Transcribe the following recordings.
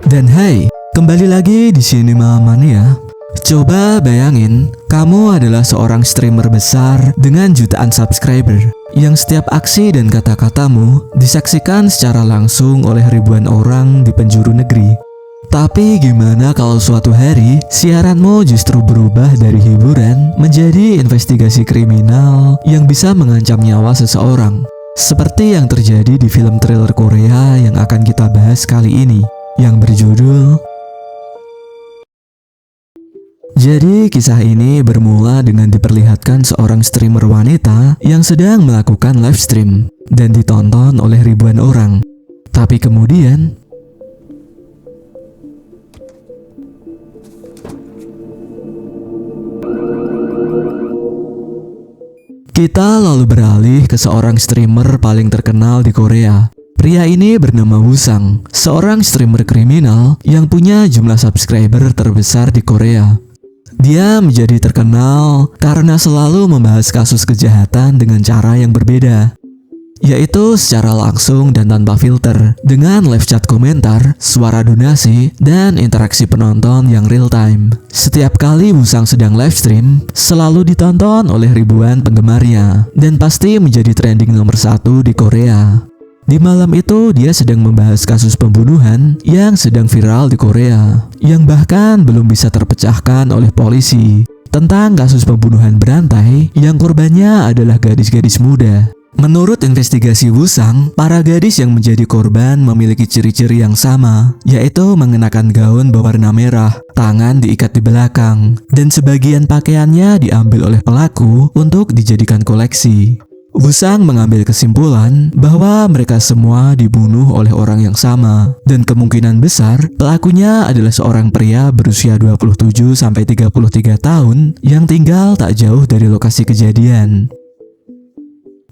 Dan hai, kembali lagi di Cinema Mania. Coba bayangin, kamu adalah seorang streamer besar dengan jutaan subscriber yang setiap aksi dan kata-katamu disaksikan secara langsung oleh ribuan orang di penjuru negeri. Tapi gimana kalau suatu hari siaranmu justru berubah dari hiburan menjadi investigasi kriminal yang bisa mengancam nyawa seseorang? Seperti yang terjadi di film thriller Korea yang akan kita bahas kali ini, yang berjudul. Jadi kisah ini bermula dengan diperlihatkan seorang streamer wanita yang sedang melakukan live stream dan ditonton oleh ribuan orang. Tapi kemudian kita lalu beralih ke seorang streamer paling terkenal di Korea. Pria ini bernama Woo-sang, seorang streamer kriminal yang punya jumlah subscriber terbesar di Korea. Dia menjadi terkenal karena selalu membahas kasus kejahatan dengan cara yang berbeda, yaitu secara langsung dan tanpa filter, dengan live chat komentar, suara donasi, dan interaksi penonton yang real time. Setiap kali Woo-sang sedang live stream, selalu ditonton oleh ribuan penggemarnya, dan pasti menjadi trending nomor 1 di Korea. Di malam itu, dia sedang membahas kasus pembunuhan yang sedang viral di Korea, yang bahkan belum bisa terpecahkan oleh polisi, tentang kasus pembunuhan berantai yang korbannya adalah gadis-gadis muda. Menurut investigasi Woo-sang, para gadis yang menjadi korban memiliki ciri-ciri yang sama, yaitu mengenakan gaun berwarna merah, tangan diikat di belakang, dan sebagian pakaiannya diambil oleh pelaku untuk dijadikan koleksi. Woo-sang mengambil kesimpulan bahwa mereka semua dibunuh oleh orang yang sama, dan kemungkinan besar pelakunya adalah seorang pria berusia 27-33 tahun yang tinggal tak jauh dari lokasi kejadian.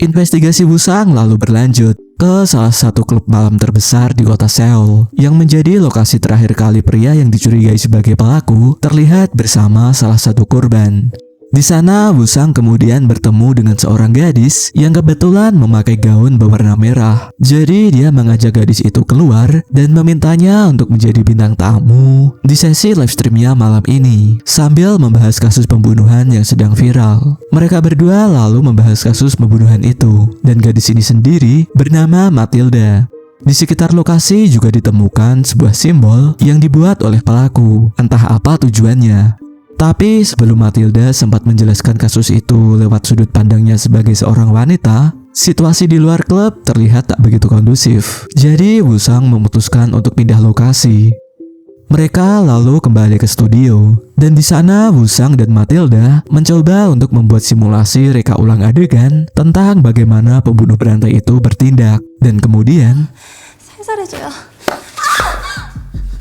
Investigasi Woo-sang lalu berlanjut ke salah satu klub malam terbesar di kota Seoul, yang menjadi lokasi terakhir kali pria yang dicurigai sebagai pelaku terlihat bersama salah satu korban. Di sana, Woo-sang kemudian bertemu dengan seorang gadis yang kebetulan memakai gaun berwarna merah. Jadi dia mengajak gadis itu keluar dan memintanya untuk menjadi bintang tamu di sesi live streamnya malam ini, sambil membahas kasus pembunuhan yang sedang viral. Mereka berdua lalu membahas kasus pembunuhan itu, dan gadis ini sendiri bernama Matilda. Di sekitar lokasi juga ditemukan sebuah simbol yang dibuat oleh pelaku, entah apa tujuannya. Tapi sebelum Matilda sempat menjelaskan kasus itu lewat sudut pandangnya sebagai seorang wanita, situasi di luar klub terlihat tak begitu kondusif. Jadi Woo-sang memutuskan untuk pindah lokasi. Mereka lalu kembali ke studio, dan di sana Woo-sang dan Matilda mencoba untuk membuat simulasi reka ulang adegan tentang bagaimana pembunuh berantai itu bertindak. Dan kemudian 살살해줘요.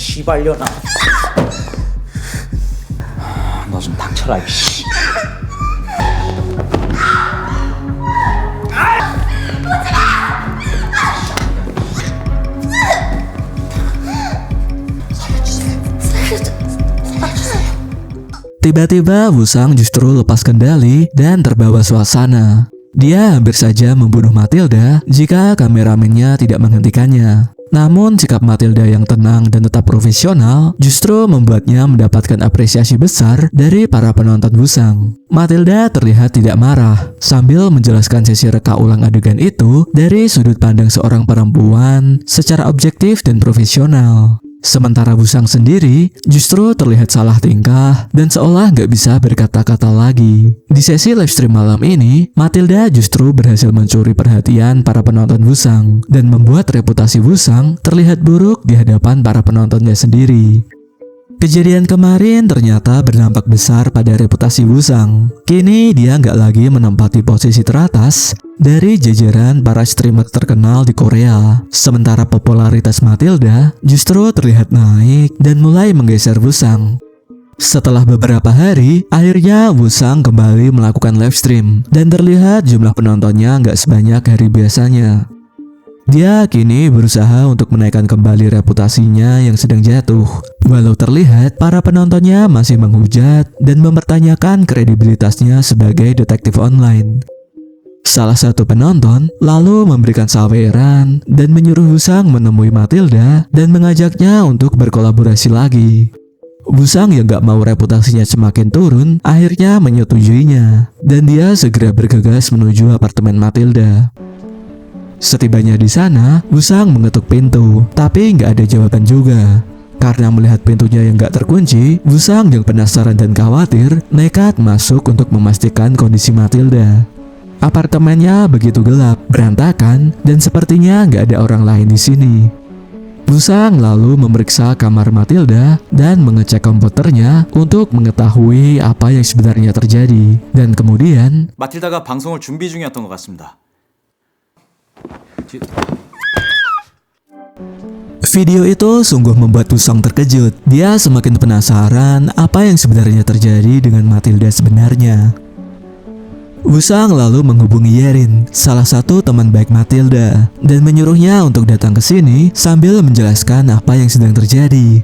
시발려나. 너 좀 닥쳐라 이씨. tiba-tiba Woo-sang justru lepas kendali dan terbawa suasana. Dia hampir saja membunuh Matilda jika kameramennya tidak menghentikannya. Namun sikap Matilda yang tenang dan tetap profesional justru membuatnya mendapatkan apresiasi besar dari para penonton Woo-sang. Matilda terlihat tidak marah sambil menjelaskan sesi reka ulang adegan itu dari sudut pandang seorang perempuan secara objektif dan profesional. Sementara Woo-sang sendiri justru terlihat salah tingkah dan seolah gak bisa berkata-kata lagi. Di sesi live stream malam ini, Matilda justru berhasil mencuri perhatian para penonton Woo-sang dan membuat reputasi Woo-sang terlihat buruk di hadapan para penontonnya sendiri. Kejadian kemarin ternyata berdampak besar pada reputasi Woo-sang. Kini dia nggak lagi menempati posisi teratas dari jajaran para streamer terkenal di Korea. Sementara popularitas Matilda justru terlihat naik dan mulai menggeser Woo-sang. Setelah beberapa hari, akhirnya Woo-sang kembali melakukan live stream dan terlihat jumlah penontonnya nggak sebanyak hari biasanya. Dia kini berusaha untuk menaikkan kembali reputasinya yang sedang jatuh. Walau terlihat para penontonnya masih menghujat dan mempertanyakan kredibilitasnya sebagai detektif online. Salah satu penonton lalu memberikan saweran dan menyuruh Wusang menemui Matilda dan mengajaknya untuk berkolaborasi lagi. Wusang yang gak mau reputasinya semakin turun akhirnya menyetujuinya dan dia segera bergegas menuju apartemen Matilda. Setibanya di sana, Wusang mengetuk pintu, tapi nggak ada jawaban juga. Karena melihat pintunya yang gak terkunci, Wusang yang penasaran dan khawatir nekat masuk untuk memastikan kondisi Matilda. Apartemennya begitu gelap, berantakan, dan sepertinya nggak ada orang lain di sini. Wusang lalu memeriksa kamar Matilda dan mengecek komputernya untuk mengetahui apa yang sebenarnya terjadi. Dan kemudian, 마틸다가 방송을 준비 중이었던 것 같습니다. video itu sungguh membuat Wusang terkejut. Dia semakin penasaran apa yang sebenarnya terjadi dengan Matilda sebenarnya. Wusang lalu menghubungi Yerin, salah satu teman baik Matilda, dan menyuruhnya untuk datang ke sini sambil menjelaskan apa yang sedang terjadi.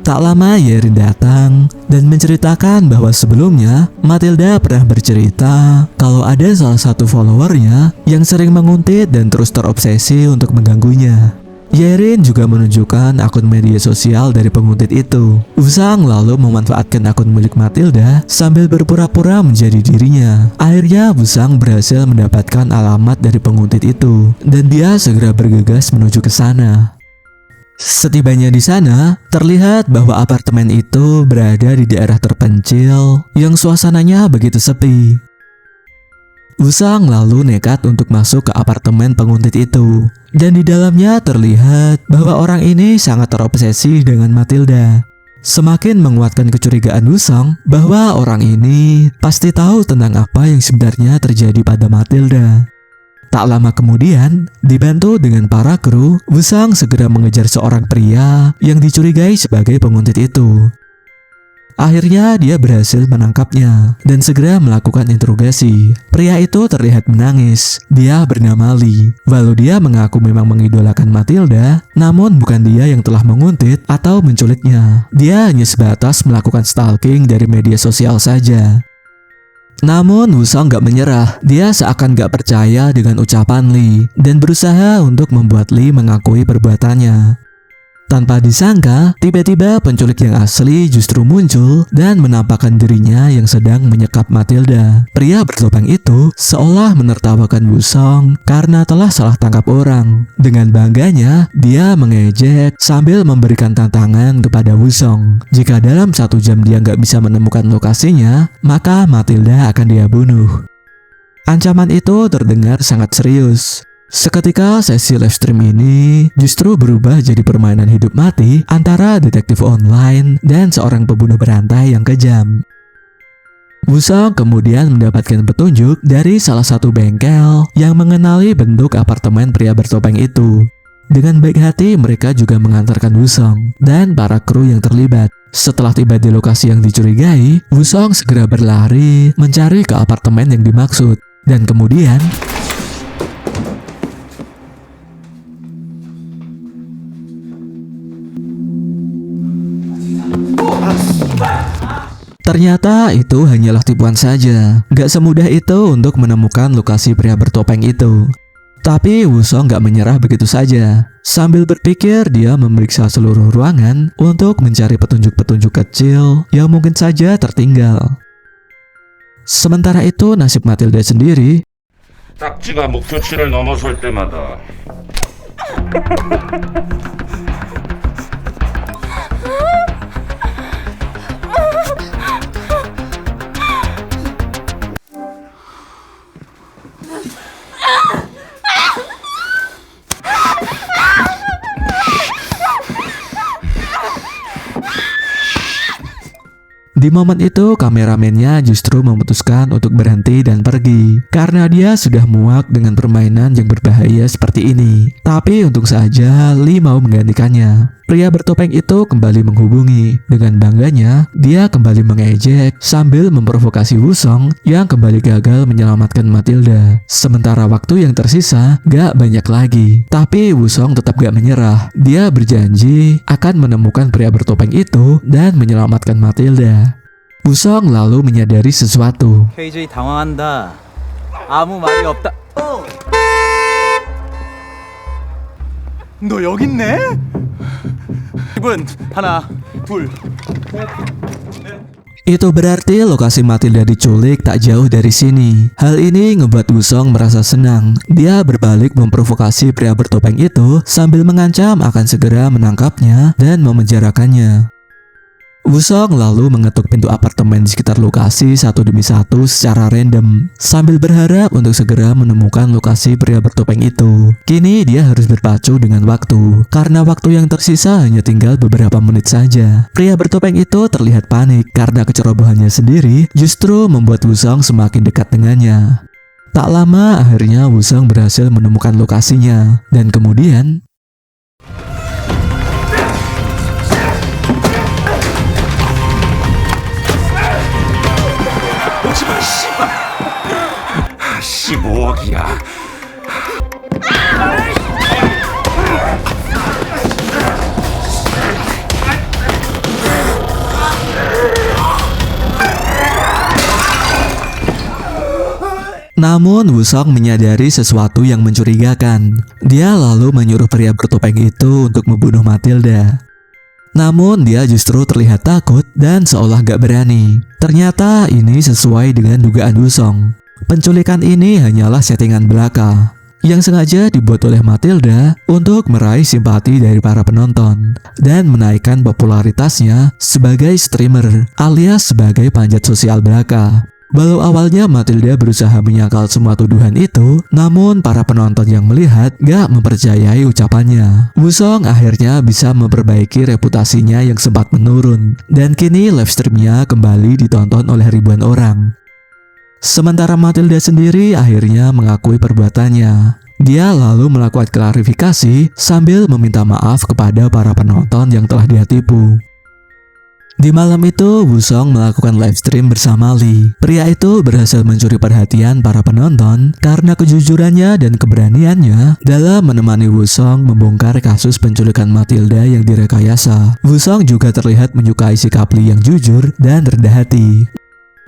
Tak lama Yerin datang dan menceritakan bahwa sebelumnya Matilda pernah bercerita kalau ada salah satu followernya yang sering menguntit dan terus terobsesi untuk mengganggunya. Yerin juga menunjukkan akun media sosial dari penguntit itu. Wusang lalu memanfaatkan akun milik Matilda sambil berpura-pura menjadi dirinya. Akhirnya Wusang berhasil mendapatkan alamat dari penguntit itu dan dia segera bergegas menuju ke sana. Setibanya di sana, terlihat bahwa apartemen itu berada di daerah terpencil yang suasananya begitu sepi. Wusang lalu nekat untuk masuk ke apartemen penguntit itu. Dan di dalamnya terlihat bahwa orang ini sangat terobsesi dengan Matilda. Semakin menguatkan kecurigaan Wusang bahwa orang ini pasti tahu tentang apa yang sebenarnya terjadi pada Matilda. Tak lama kemudian, dibantu dengan para kru, Wusang segera mengejar seorang pria yang dicurigai sebagai penguntit itu. Akhirnya dia berhasil menangkapnya dan segera melakukan interogasi. Pria itu terlihat menangis. Dia bernama Lee. Walau dia mengaku memang mengidolakan Matilda, namun bukan dia yang telah menguntit atau menculiknya. Dia hanya sebatas melakukan stalking dari media sosial saja. Namun Wusang gak menyerah. Dia seakan gak percaya dengan ucapan Lee dan berusaha untuk membuat Lee mengakui perbuatannya. Tanpa disangka, tiba-tiba penculik yang asli justru muncul dan menampakkan dirinya yang sedang menyekap Matilda. Pria bertopeng itu seolah menertawakan Wusang karena telah salah tangkap orang. Dengan bangganya, dia mengejek sambil memberikan tantangan kepada Wusang. Jika dalam 1 jam dia nggak bisa menemukan lokasinya, maka Matilda akan dia bunuh. Ancaman itu terdengar sangat serius. Seketika sesi live stream ini justru berubah jadi permainan hidup mati antara detektif online dan seorang pembunuh berantai yang kejam. Wusang kemudian mendapatkan petunjuk dari salah satu bengkel yang mengenali bentuk apartemen pria bertopeng itu. Dengan baik hati mereka juga mengantarkan Wusang dan para kru yang terlibat. Setelah tiba di lokasi yang dicurigai, Wusang segera berlari mencari ke apartemen yang dimaksud. Dan kemudian ternyata itu hanyalah tipuan saja. Gak semudah itu untuk menemukan lokasi pria bertopeng itu. Tapi Wusang gak menyerah begitu saja. Sambil berpikir, dia memeriksa seluruh ruangan untuk mencari petunjuk-petunjuk kecil yang mungkin saja tertinggal. Sementara itu nasib Matilda sendiri 딱지가 목표치를 넘어설 때마다 Di momen itu kameramennya justru memutuskan untuk berhenti dan pergi karena dia sudah muak dengan permainan yang berbahaya seperti ini. Tapi untung saja Lee mau menggantikannya. Pria bertopeng itu kembali menghubungi. Dengan bangganya, dia kembali mengejek sambil memprovokasi Wusang yang kembali gagal menyelamatkan Matilda. Sementara waktu yang tersisa gak banyak lagi. Tapi Wusang tetap gak menyerah. Dia berjanji akan menemukan pria bertopeng itu dan menyelamatkan Matilda. Wusang lalu menyadari sesuatu. KJ 당황한다. 아무 말이 없다. 너 여기 있네? 기분 하나, 둘. Itu berarti lokasi Matilda diculik tak jauh dari sini. Hal ini ngebuat Wusong merasa senang. Dia berbalik memprovokasi pria bertopeng itu sambil mengancam akan segera menangkapnya dan memenjarakannya. Wusong lalu mengetuk pintu apartemen di sekitar lokasi satu demi satu secara random, sambil berharap untuk segera menemukan lokasi pria bertopeng itu. Kini dia harus berpacu dengan waktu, karena waktu yang tersisa hanya tinggal beberapa menit saja. Pria bertopeng itu terlihat panik karena kecerobohannya sendiri justru membuat Wusong semakin dekat dengannya. Tak lama akhirnya Wusong berhasil menemukan lokasinya, dan kemudian 오지마 씨발 15억이야 Namun Wusong menyadari sesuatu yang mencurigakan. Dia lalu menyuruh pria bertopeng itu untuk membunuh Matilda. Namun dia justru terlihat takut dan seolah gak berani. Ternyata ini sesuai dengan dugaan Wusong. Penculikan ini hanyalah settingan belaka yang sengaja dibuat oleh Matilda untuk meraih simpati dari para penonton dan menaikkan popularitasnya sebagai streamer alias sebagai panjat sosial belaka. Walau awalnya Matilda berusaha menyangkal semua tuduhan itu, namun para penonton yang melihat gak mempercayai ucapannya. Wusong akhirnya bisa memperbaiki reputasinya yang sempat menurun, dan kini live streamnya kembali ditonton oleh ribuan orang. Sementara Matilda sendiri akhirnya mengakui perbuatannya. Dia lalu melakukan klarifikasi sambil meminta maaf kepada para penonton yang telah dia tipu. Di malam itu, Wusong melakukan live stream bersama Lee. Pria itu berhasil mencuri perhatian para penonton karena kejujurannya dan keberaniannya dalam menemani Wusong membongkar kasus penculikan Matilda yang direkayasa. Wusong juga terlihat menyukai sikap Lee yang jujur dan rendah hati.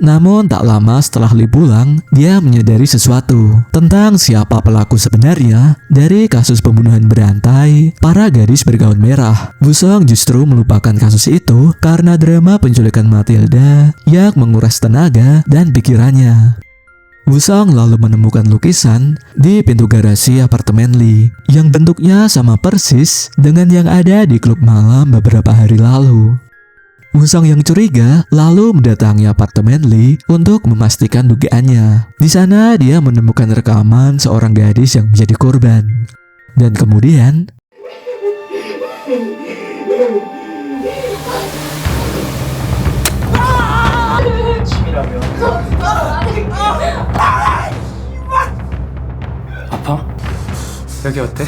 Namun tak lama setelah Lee pulang, dia menyadari sesuatu tentang siapa pelaku sebenarnya dari kasus pembunuhan berantai para gadis bergaun merah. Wusong justru melupakan kasus itu karena drama penculikan Matilda yang menguras tenaga dan pikirannya. Wusong lalu menemukan lukisan di pintu garasi apartemen Lee yang bentuknya sama persis dengan yang ada di klub malam beberapa hari lalu. Wusong yang curiga lalu mendatangi apartemen Lee untuk memastikan dugaannya. Di sana dia menemukan rekaman seorang gadis yang menjadi korban. Dan kemudian 아파? 여기 어때?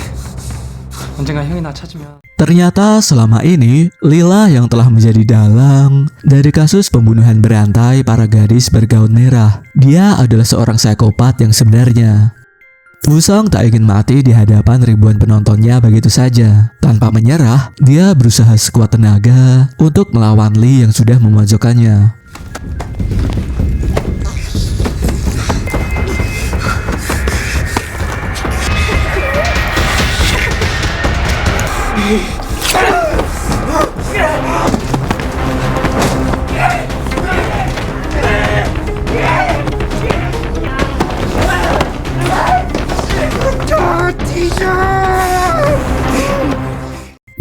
언젠가 형이 나 찾으면 ternyata selama ini Lila yang telah menjadi dalang dari kasus pembunuhan berantai para gadis bergaun merah. Dia adalah seorang psikopat yang sebenarnya. Wusong tak ingin mati di hadapan ribuan penontonnya begitu saja. Tanpa menyerah, dia berusaha sekuat tenaga untuk melawan Lee yang sudah memojokkannya.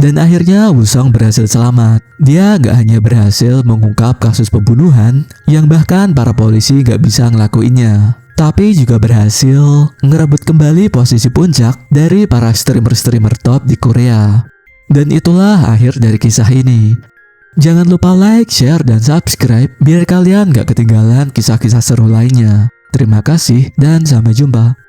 Dan akhirnya Wusong berhasil selamat. Dia gak hanya berhasil mengungkap kasus pembunuhan yang bahkan para polisi gak bisa ngelakuinnya, tapi juga berhasil ngerebut kembali posisi puncak dari para streamer-streamer top di Korea. Dan itulah akhir dari kisah ini. Jangan lupa like, share, dan subscribe biar kalian gak ketinggalan kisah-kisah seru lainnya. Terima kasih dan sampai jumpa.